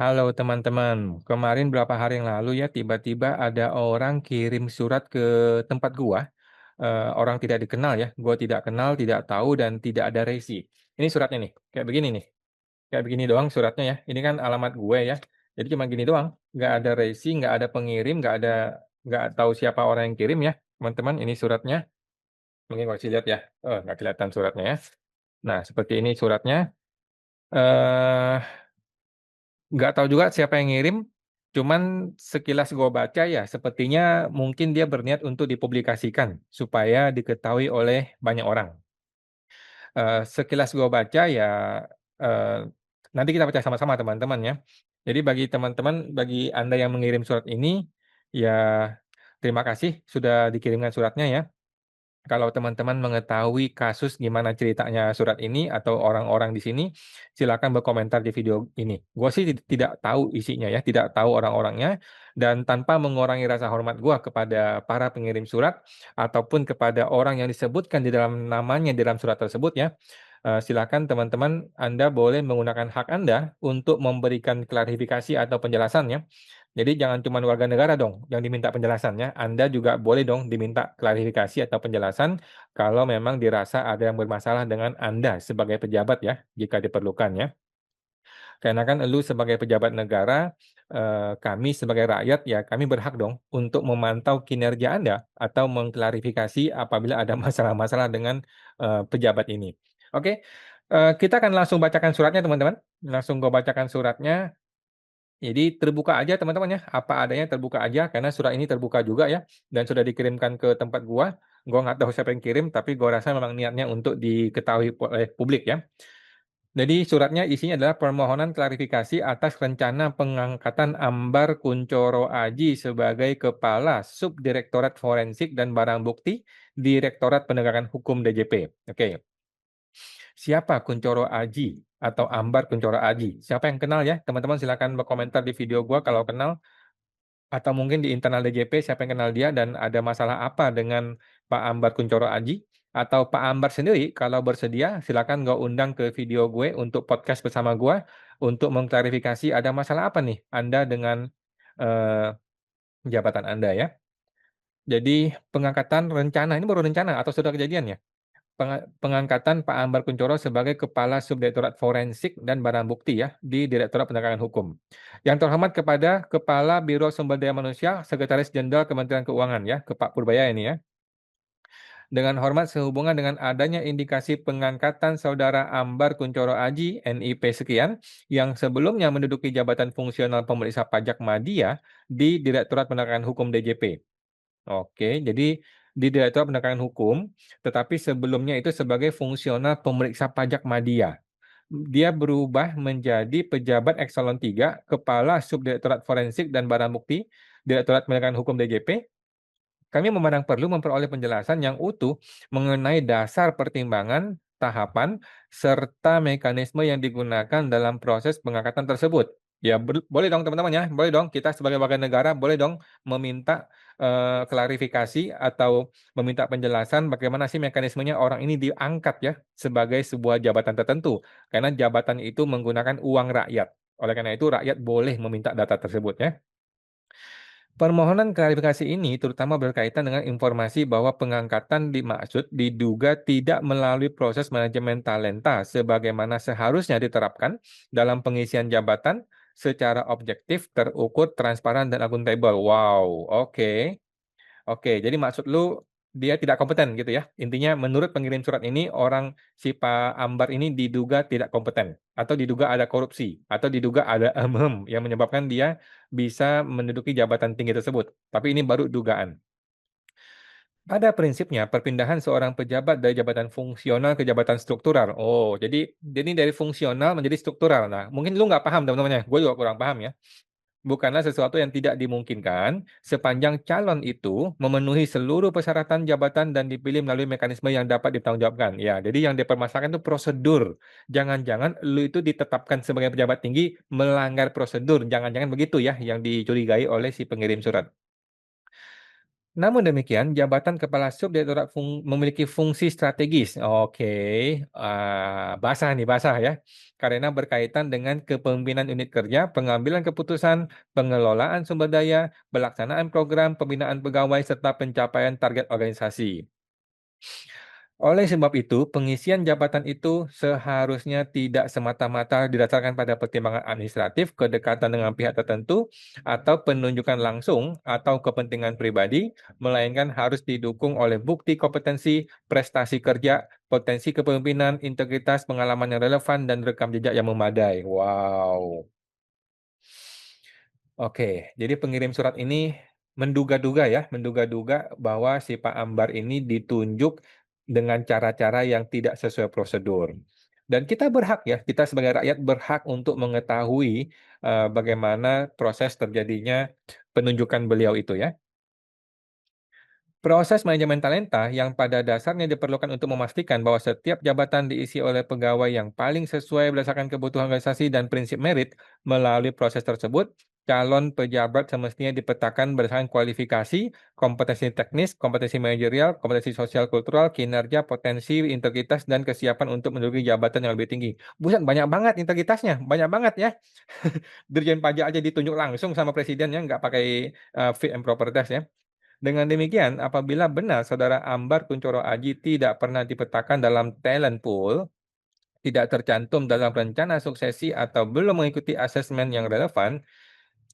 Halo teman-teman, kemarin berapa hari yang lalu ya tiba-tiba ada orang kirim surat ke tempat gua, orang tidak dikenal ya, gua tidak kenal, tidak tahu dan tidak ada resi. Ini suratnya nih, kayak begini doang suratnya ya. Ini kan alamat gue ya. Jadi cuma gini doang, nggak ada resi, nggak ada pengirim, nggak tahu siapa orang yang kirim ya, teman-teman. Ini suratnya, mungkin kasih lihat ya. Oh, nggak kelihatan suratnya ya. Nah, seperti ini suratnya. eh Nggak tahu juga siapa yang ngirim, cuman sekilas gue baca ya, sepertinya mungkin dia berniat untuk dipublikasikan supaya diketahui oleh banyak orang. Sekilas gue baca ya, eh, nanti kita baca sama-sama teman-teman ya. Jadi bagi teman-teman, bagi Anda yang mengirim surat ini, ya terima kasih sudah dikirimkan suratnya ya. Kalau teman-teman mengetahui kasus gimana ceritanya surat ini atau orang-orang di sini, silakan berkomentar di video ini. Gue sih tidak tahu isinya ya, tidak tahu orang-orangnya, dan tanpa mengurangi rasa hormat gue kepada para pengirim surat ataupun kepada orang yang disebutkan di dalam namanya di dalam surat tersebut ya, silakan teman-teman Anda boleh menggunakan hak Anda untuk memberikan klarifikasi atau penjelasannya. Jadi jangan cuma warga negara dong yang diminta penjelasannya, Anda juga boleh dong diminta klarifikasi atau penjelasan kalau memang dirasa ada yang bermasalah dengan Anda sebagai pejabat ya, jika diperlukan ya. Karena kan lu sebagai pejabat negara, kami sebagai rakyat ya kami berhak dong untuk memantau kinerja Anda atau mengklarifikasi apabila ada masalah-masalah dengan pejabat ini. Oke, kita akan langsung bacakan suratnya teman-teman. Langsung gue bacakan suratnya. Jadi terbuka aja teman-teman ya, apa adanya terbuka aja karena surat ini terbuka juga ya dan sudah dikirimkan ke tempat gua. Gua nggak tahu siapa yang kirim tapi gua rasa memang niatnya untuk diketahui oleh publik ya. Jadi suratnya isinya adalah permohonan klarifikasi atas rencana pengangkatan Ambar Kuncoro Aji sebagai Kepala Subdirektorat Forensik dan Barang Bukti Direktorat Penegakan Hukum DJP. Oke. Siapa Kuncoro Aji atau Ambar Kuncoro Aji? Siapa yang kenal ya? Teman-teman silakan berkomentar di video gua kalau kenal atau mungkin di internal DJP siapa yang kenal dia dan ada masalah apa dengan Pak Ambar Kuncoro Aji atau Pak Ambar sendiri kalau bersedia silakan gue undang ke video gue untuk podcast bersama gue untuk mengklarifikasi ada masalah apa nih Anda dengan eh, jabatan Anda ya. Jadi pengangkatan rencana ini baru rencana atau sudah kejadian ya? Pengangkatan Pak Ambar Kuncoro sebagai Kepala Subdirektorat Forensik dan Barang Bukti ya di Direktorat Penegakan Hukum. Yang terhormat kepada Kepala Biro Sumber Daya Manusia, Sekretaris Jenderal Kementerian Keuangan ya, ke Pak Purbaya ini ya. Dengan hormat sehubungan dengan adanya indikasi pengangkatan Saudara Ambar Kuncoro Aji, NIP sekian, yang sebelumnya menduduki jabatan fungsional pemeriksa pajak Madya di Direktorat Penegakan Hukum DJP. Oke, jadi di Direktorat Penegakan Hukum, tetapi sebelumnya itu sebagai fungsional pemeriksa pajak Madya. Dia berubah menjadi pejabat eselon 3, Kepala Subdirektorat Forensik dan Barang Bukti, Direktorat Penegakan Hukum DJP. Kami memandang perlu memperoleh penjelasan yang utuh mengenai dasar pertimbangan, tahapan, serta mekanisme yang digunakan dalam proses pengangkatan tersebut. Ya, boleh dong teman-teman ya, boleh dong kita sebagai warga negara, boleh dong meminta klarifikasi atau meminta penjelasan bagaimana sih mekanismenya orang ini diangkat ya sebagai sebuah jabatan tertentu. Karena jabatan itu menggunakan uang rakyat. Oleh karena itu rakyat boleh meminta data tersebut ya. Permohonan klarifikasi ini terutama berkaitan dengan informasi bahwa pengangkatan dimaksud diduga tidak melalui proses manajemen talenta sebagaimana seharusnya diterapkan dalam pengisian jabatan secara objektif, terukur, transparan, dan akuntabel. Wow, oke. Oke, jadi maksud lu dia tidak kompeten gitu ya. Intinya menurut pengirim surat ini orang si Pak Ambar ini diduga tidak kompeten atau diduga ada korupsi atau diduga ada yang menyebabkan dia bisa menduduki jabatan tinggi tersebut. Tapi ini baru dugaan. Pada prinsipnya perpindahan seorang pejabat dari jabatan fungsional ke jabatan struktural. Oh, jadi dari fungsional menjadi struktural. Nah, mungkin lu nggak paham teman-teman ya. Gue juga kurang paham ya bukanlah sesuatu yang tidak dimungkinkan sepanjang calon itu memenuhi seluruh persyaratan jabatan dan dipilih melalui mekanisme yang dapat ditanggungjawabkan. Ya, jadi yang dipermasalahkan itu prosedur. Jangan-jangan lu itu ditetapkan sebagai pejabat tinggi melanggar prosedur. Jangan-jangan begitu ya yang dicurigai oleh si pengirim surat. Namun demikian, jabatan kepala subdirektorat memiliki fungsi strategis. Oke, basah nih, basah ya. Karena berkaitan dengan kepemimpinan unit kerja, pengambilan keputusan, pengelolaan sumber daya, pelaksanaan program, pembinaan pegawai, serta pencapaian target organisasi. Oleh sebab itu, pengisian jabatan itu seharusnya tidak semata-mata didasarkan pada pertimbangan administratif, kedekatan dengan pihak tertentu, atau penunjukan langsung atau kepentingan pribadi, melainkan harus didukung oleh bukti kompetensi, prestasi kerja, potensi kepemimpinan, integritas, pengalaman yang relevan, dan rekam jejak yang memadai. Wow. Oke, jadi pengirim surat ini menduga-duga ya, menduga-duga bahwa si Pak Ambar ini ditunjuk dengan cara-cara yang tidak sesuai prosedur. Dan kita berhak ya, kita sebagai rakyat berhak untuk mengetahui, bagaimana proses terjadinya penunjukan beliau itu ya. Proses manajemen talenta yang pada dasarnya diperlukan untuk memastikan bahwa setiap jabatan diisi oleh pegawai yang paling sesuai berdasarkan kebutuhan organisasi dan prinsip merit. Melalui proses tersebut, calon pejabat semestinya dipetakan berdasarkan kualifikasi, kompetensi teknis, kompetensi manajerial, kompetensi sosial kultural, kinerja, potensi, integritas, dan kesiapan untuk menduduki jabatan yang lebih tinggi. Buset, banyak banget integritasnya, banyak banget ya. Dirjen pajak aja ditunjuk langsung sama presiden ya, nggak pakai fit and proper test ya. Dengan demikian, apabila benar Saudara Ambar Kunchoro Aji tidak pernah dipetakan dalam talent pool, tidak tercantum dalam rencana suksesi atau belum mengikuti asesmen yang relevan,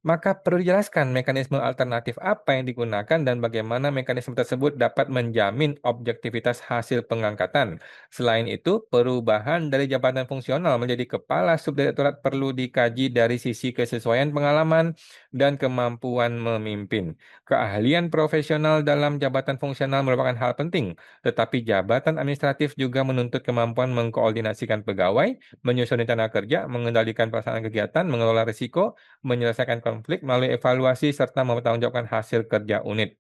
maka perlu dijelaskan mekanisme alternatif apa yang digunakan dan bagaimana mekanisme tersebut dapat menjamin objektivitas hasil pengangkatan. Selain itu, perubahan dari jabatan fungsional menjadi kepala subdirektorat perlu dikaji dari sisi kesesuaian pengalaman dan kemampuan memimpin. Keahlian profesional dalam jabatan fungsional merupakan hal penting, tetapi jabatan administratif juga menuntut kemampuan mengkoordinasikan pegawai, menyusun rencana kerja, mengendalikan pelaksanaan kegiatan, mengelola risiko, menyelesaikan konflik melalui evaluasi serta mempertanggungjawabkan hasil kerja unit.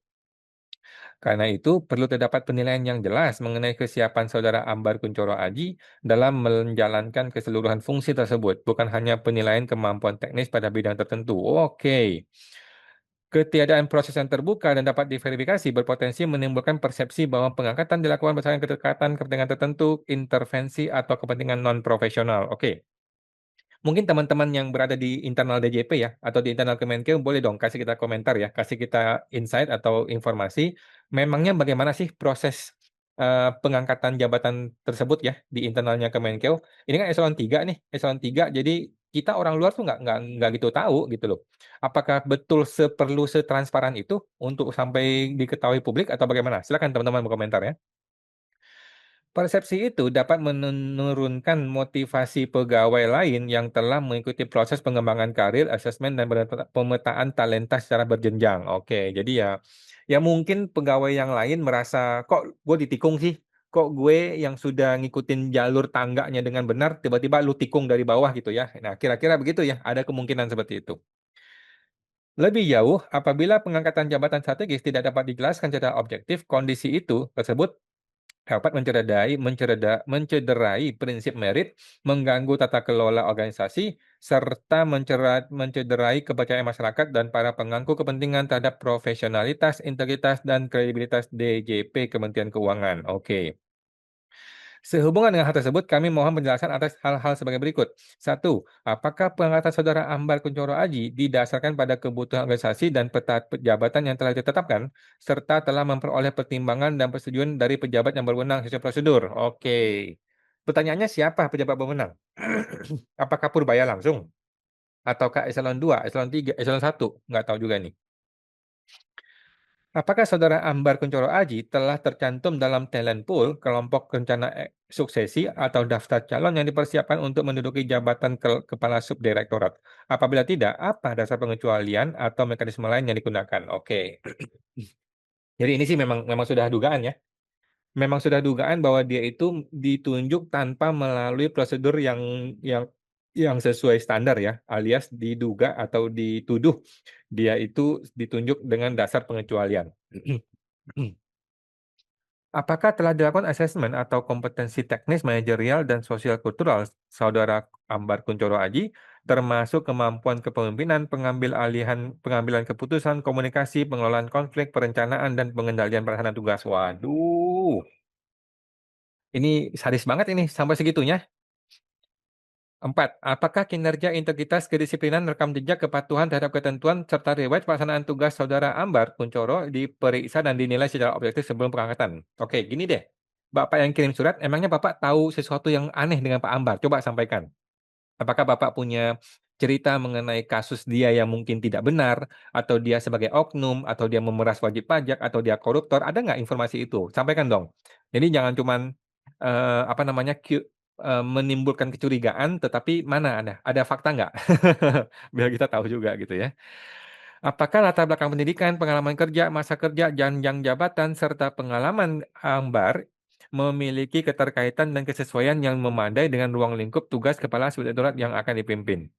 Karena itu, perlu terdapat penilaian yang jelas mengenai kesiapan Saudara Ambar Kunchoro Aji dalam menjalankan keseluruhan fungsi tersebut, bukan hanya penilaian kemampuan teknis pada bidang tertentu. Oke. Ketiadaan proses yang terbuka dan dapat diverifikasi berpotensi menimbulkan persepsi bahwa pengangkatan dilakukan berdasarkan kedekatan kepentingan tertentu, intervensi, atau kepentingan non-profesional. Oke. Mungkin teman-teman yang berada di internal DJP ya, atau di internal Kemenkeu boleh dong kasih kita komentar ya, kasih kita insight atau informasi, memangnya bagaimana sih proses, pengangkatan jabatan tersebut ya, di internalnya Kemenkeu. Ini kan eselon 3 nih, eselon 3 jadi kita orang luar tuh nggak gitu tahu gitu loh. Apakah betul setransparan itu untuk sampai diketahui publik atau bagaimana? Silakan teman-teman berkomentar ya. Persepsi itu dapat menurunkan motivasi pegawai lain yang telah mengikuti proses pengembangan karir, asesmen, dan pemetaan talenta secara berjenjang. Oke, jadi ya mungkin pegawai yang lain merasa, kok gue ditikung sih? Kok gue yang sudah ngikutin jalur tangganya dengan benar, tiba-tiba lu tikung dari bawah gitu ya. Nah, kira-kira begitu ya, ada kemungkinan seperti itu. Lebih jauh, apabila pengangkatan jabatan strategis tidak dapat dijelaskan secara objektif, kondisi itu tersebut dapat mencederai prinsip merit, mengganggu tata kelola organisasi, serta mencederai kepercayaan masyarakat dan para pemangku kepentingan terhadap profesionalitas, integritas, dan kredibilitas DJP Kementerian Keuangan. Oke. Sehubungan dengan hal tersebut, kami mohon penjelasan atas hal-hal sebagai berikut. Satu, apakah pengangkatan Saudara Ambar Kunchoro Aji didasarkan pada kebutuhan organisasi dan peta jabatan yang telah ditetapkan, serta telah memperoleh pertimbangan dan persetujuan dari pejabat yang berwenang sesuai prosedur? Oke. Pertanyaannya siapa pejabat berwenang? Apakah Purbaya langsung? Ataukah eselon 2, eselon 3, eselon 1? Nggak tahu juga nih. Apakah Saudara Ambar Kunchoro Aji telah tercantum dalam talent pool, kelompok rencana suksesi, atau daftar calon yang dipersiapkan untuk menduduki jabatan kepala subdirektorat? Apabila tidak, apa dasar pengecualian atau mekanisme lain yang digunakan? Oke. Jadi ini sih memang memang sudah dugaan ya. Memang sudah dugaan bahwa dia itu ditunjuk tanpa melalui prosedur yang yang sesuai standar ya, alias diduga atau dituduh dia itu ditunjuk dengan dasar pengecualian. Apakah telah dilakukan asesmen atau kompetensi teknis, manajerial, dan sosial kultural Saudara Ambar Kunchoro Aji termasuk kemampuan kepemimpinan, pengambilan keputusan, komunikasi, pengelolaan konflik, perencanaan, dan pengendalian pelaksanaan tugas. Waduh, ini sadis banget ini sampai segitunya. 4. Apakah kinerja, integritas, kedisiplinan, rekam jejak, kepatuhan terhadap ketentuan, serta riwayat pelaksanaan tugas Saudara Ambar Kunchoro diperiksa dan dinilai secara objektif sebelum pengangkatan? Oke, gini deh. Bapak yang kirim surat, emangnya Bapak tahu sesuatu yang aneh dengan Pak Ambar? Coba sampaikan. Apakah Bapak punya cerita mengenai kasus dia yang mungkin tidak benar, atau dia sebagai oknum, atau dia memeras wajib pajak, atau dia koruptor? Ada nggak informasi itu? Sampaikan dong. Jadi jangan cuman apa namanya menimbulkan kecurigaan, tetapi mana ada fakta nggak? Biar kita tahu juga gitu ya. Apakah latar belakang pendidikan, pengalaman kerja, masa kerja, jenjang jabatan, serta pengalaman Ambar memiliki keterkaitan dan kesesuaian yang memadai dengan ruang lingkup tugas kepala subdirektorat yang akan dipimpin?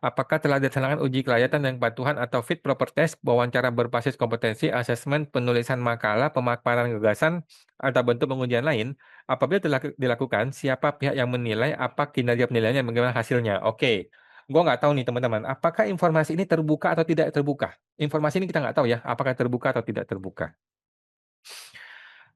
Apakah telah dilaksanakan uji kelayakan dan kepatuhan atau fit proper test, wawancara berbasis kompetensi, asesmen, penulisan makalah, pemaparan gagasan, atau bentuk pengujian lain? Apabila telah dilakukan, siapa pihak yang menilai, apa kinerja penilaiannya, bagaimana hasilnya? Oke, gua nggak tahu nih teman-teman, apakah informasi ini terbuka atau tidak terbuka? Informasi ini kita nggak tahu ya, apakah terbuka atau tidak terbuka.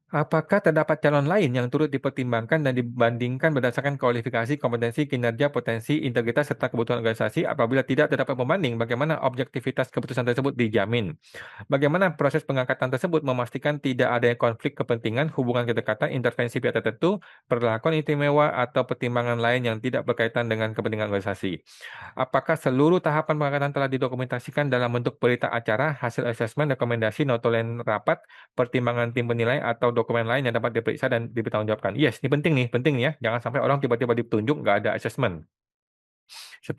Apakah terdapat calon lain yang turut dipertimbangkan dan dibandingkan berdasarkan kualifikasi, kompetensi, kinerja, potensi, integritas, serta kebutuhan organisasi? Apabila tidak terdapat pembanding, bagaimana objektivitas keputusan tersebut dijamin? Bagaimana proses pengangkatan tersebut memastikan tidak ada konflik kepentingan, hubungan kedekatan, intervensi pihak tertentu, perlakuan istimewa, atau pertimbangan lain yang tidak berkaitan dengan kepentingan organisasi? Apakah seluruh tahapan pengangkatan telah didokumentasikan dalam bentuk berita acara, hasil asesmen, rekomendasi, notulen rapat, pertimbangan tim penilai, atau dokumen lain yang dapat diperiksa dan dipertanggungjawabkan? Yes, ini penting nih ya. Jangan sampai orang tiba-tiba ditunjuk nggak ada asesmen. 10.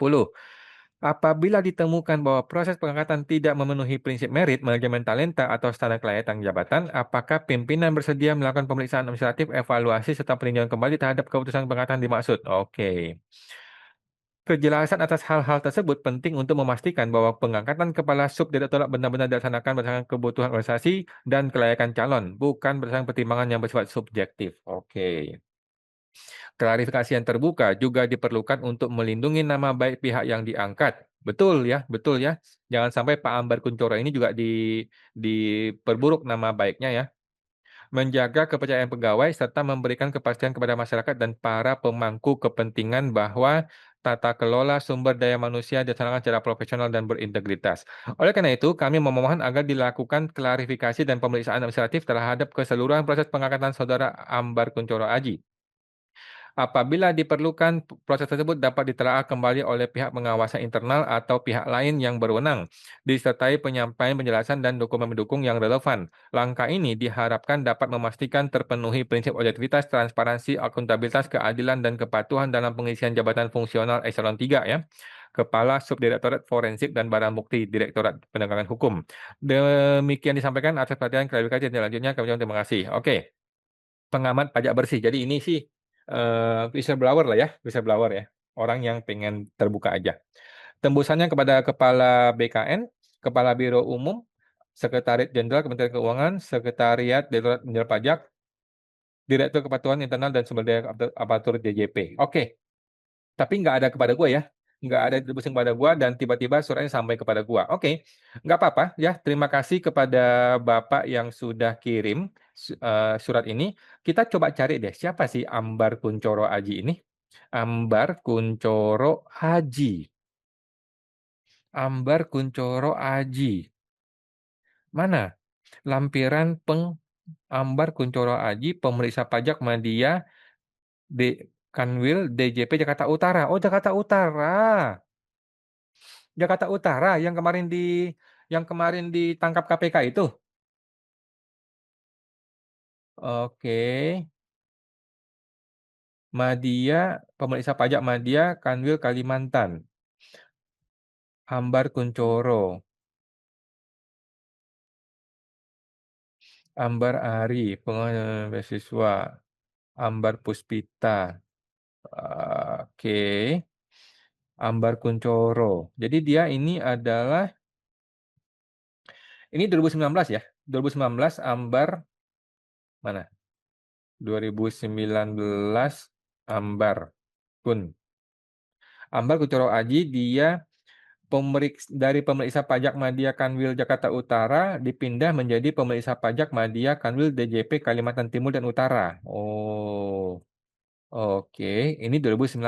Apabila ditemukan bahwa proses pengangkatan tidak memenuhi prinsip merit, manajemen talenta, atau standar kelayakan jabatan, apakah pimpinan bersedia melakukan pemeriksaan administratif, evaluasi, serta peninjauan kembali terhadap keputusan pengangkatan dimaksud? Oke. Kejelasan atas hal-hal tersebut penting untuk memastikan bahwa pengangkatan kepala subdirektorat benar-benar dilaksanakan berdasarkan kebutuhan organisasi dan kelayakan calon, bukan berdasarkan pertimbangan yang bersifat subjektif. Oke. Klarifikasi yang terbuka juga diperlukan untuk melindungi nama baik pihak yang diangkat. Betul ya, betul ya. Jangan sampai Pak Ambar Kuncoro ini juga diperburuk nama baiknya ya. Menjaga kepercayaan pegawai serta memberikan kepastian kepada masyarakat dan para pemangku kepentingan bahwa tata kelola sumber daya manusia dilaksanakan secara profesional dan berintegritas. Oleh karena itu, kami memohon agar dilakukan klarifikasi dan pemeriksaan administratif terhadap keseluruhan proses pengangkatan Saudara Ambar Kuncoro Aji. Apabila diperlukan, proses tersebut dapat ditelaah kembali oleh pihak pengawasan internal atau pihak lain yang berwenang, disertai penyampaian penjelasan dan dokumen pendukung yang relevan. Langkah ini diharapkan dapat memastikan terpenuhi prinsip objektivitas, transparansi, akuntabilitas, keadilan, dan kepatuhan dalam pengisian jabatan fungsional eselon 3 ya. Kepala Subdirektorat Forensik dan Barang Bukti Direktorat Penegakan Hukum. Demikian disampaikan atas perhatian klarifikasi dan selanjutnya kami ucapkan terima kasih. Oke. Pengamat pajak bersih. Jadi ini sih whistleblower lah ya, whistleblower ya. Orang yang pengen terbuka aja. Tembusannya kepada Kepala BKN, Kepala Biro Umum, Sekretaris Jenderal Kementerian Keuangan, Sekretariat Direktorat Jenderal Pajak, Direktur Kepatuhan Internal dan Sumber Daya Aparatur DJP. Oke, tapi nggak ada kepada gua ya. Nggak ada ditembusin kepada gua dan tiba-tiba suratnya sampai kepada gua. Oke, nggak apa-apa ya. Terima kasih kepada Bapak yang sudah kirim surat ini. Kita coba cari deh siapa sih Ambar Kuncoro Aji ini. Ambar Kuncoro Haji. Ambar Kuncoro Aji. Mana? Lampiran Ambar Kuncoro Aji, pemeriksa pajak media di Kanwil DJP Jakarta Utara. Oh, Jakarta Utara. Jakarta Utara yang kemarin ditangkap KPK itu. Oke. Madya, pemeriksa pajak Madya, Kanwil Kalimantan. Ambar Kuncoro. Ambar Ari, pengelola beasiswa. Ambar Puspita. Oke. Ambar Kuncoro. Jadi dia ini 2019 ya. 2019 Ambar mana? 2019 Ambar Kun. Ambar Kuncoro Aji dia dari pemeriksa pajak Madya Kanwil Jakarta Utara dipindah menjadi pemeriksa pajak Madya Kanwil DJP Kalimantan Timur dan Utara. Oh, oke. Ini 2019.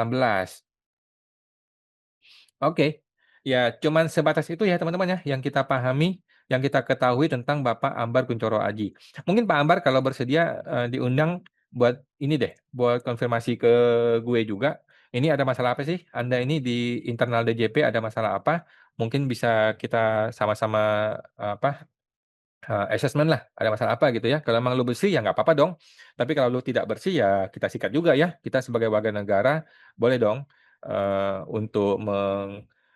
Oke. Ya, cuman sebatas itu ya teman-teman ya yang kita pahami, yang kita ketahui tentang Bapak Ambar Kuncoro Aji. Mungkin Pak Ambar kalau bersedia diundang buat ini deh, buat konfirmasi ke gue juga. Ini ada masalah apa sih? Anda ini di internal DJP ada masalah apa? Mungkin bisa kita sama-sama apa assessment lah, ada masalah apa gitu ya. Kalau emang lu bersih ya nggak apa-apa dong. Tapi kalau lu tidak bersih ya kita sikat juga ya. Kita sebagai warga negara boleh dong untuk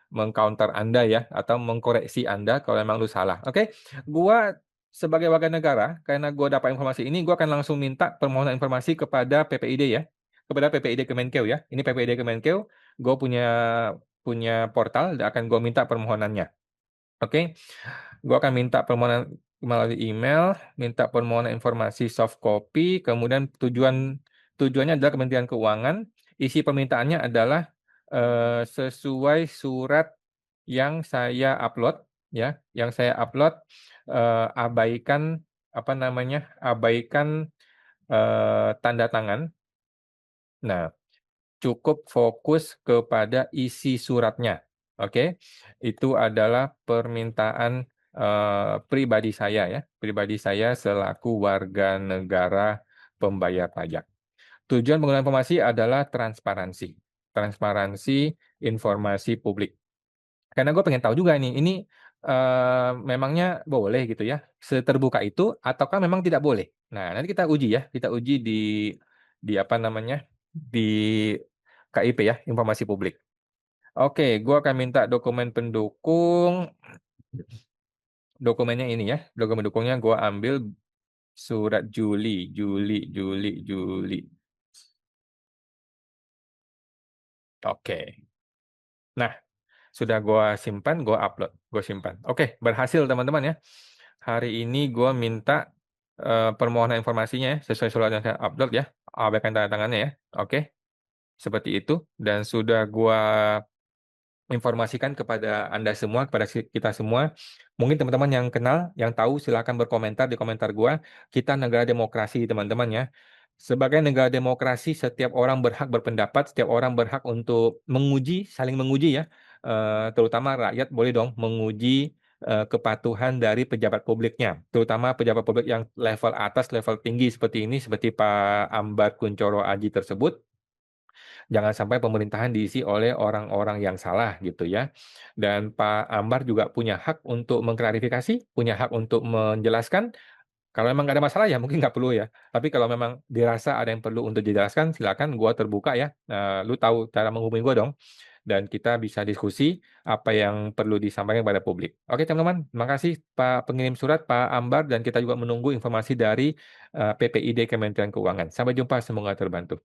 mengcounter Anda ya atau mengkoreksi Anda kalau emang lu salah. Oke, gua sebagai warga negara karena gua dapat informasi ini, gua akan langsung minta permohonan informasi kepada PPID ya, kepada PPID Kemenkeu ya. Ini PPID Kemenkeu, gue punya portal dan akan gue minta permohonannya. Oke, gue akan minta permohonan melalui email, minta permohonan informasi soft copy, kemudian tujuannya adalah Kementerian Keuangan. Isi permintaannya adalah sesuai surat yang saya upload, ya, yang saya upload abaikan apa namanya, abaikan tanda tangan. Nah, cukup fokus kepada isi suratnya. Oke, itu adalah permintaan pribadi saya ya, pribadi saya selaku warga negara pembayar pajak. Tujuan penggunaan informasi adalah transparansi, transparansi informasi publik. Karena gue pengen tahu juga nih, ini memangnya boleh gitu ya, seterbuka itu ataukah memang tidak boleh? Nah, nanti kita uji ya, kita uji di apa namanya, di KIP ya, informasi publik. Oke, gue akan minta dokumen pendukung, dokumennya ini ya, dokumen pendukungnya gue ambil surat Juli. Oke, nah sudah gue simpan, gue upload, gue simpan. Oke, berhasil teman-teman ya. Hari ini gue minta permohonan informasinya ya, sesuai surat yang saya upload ya, abaikan tanda tangannya ya. Oke, seperti itu. Dan sudah gue informasikan kepada Anda semua, kepada kita semua. Mungkin teman-teman yang kenal, yang tahu, silakan berkomentar di komentar gua. Kita negara demokrasi, teman-teman ya. Sebagai negara demokrasi, setiap orang berhak berpendapat, setiap orang berhak untuk menguji, saling menguji ya. Terutama rakyat boleh dong menguji kepatuhan dari pejabat publiknya, terutama pejabat publik yang level atas, level tinggi seperti ini, seperti Pak Ambar Kuncoro Aji tersebut. Jangan sampai pemerintahan diisi oleh orang-orang yang salah gitu ya. Dan Pak Ambar juga punya hak untuk mengklarifikasi, punya hak untuk menjelaskan. Kalau memang nggak ada masalah ya mungkin nggak perlu ya. Tapi kalau memang dirasa ada yang perlu untuk dijelaskan, silakan gua terbuka ya. Lu tahu cara menghubungi gua dong. Dan kita bisa diskusi apa yang perlu disampaikan kepada publik. Oke teman-teman, terima kasih Pak pengirim surat Pak Ambar dan kita juga menunggu informasi dari PPID Kementerian Keuangan. Sampai jumpa, semoga terbantu.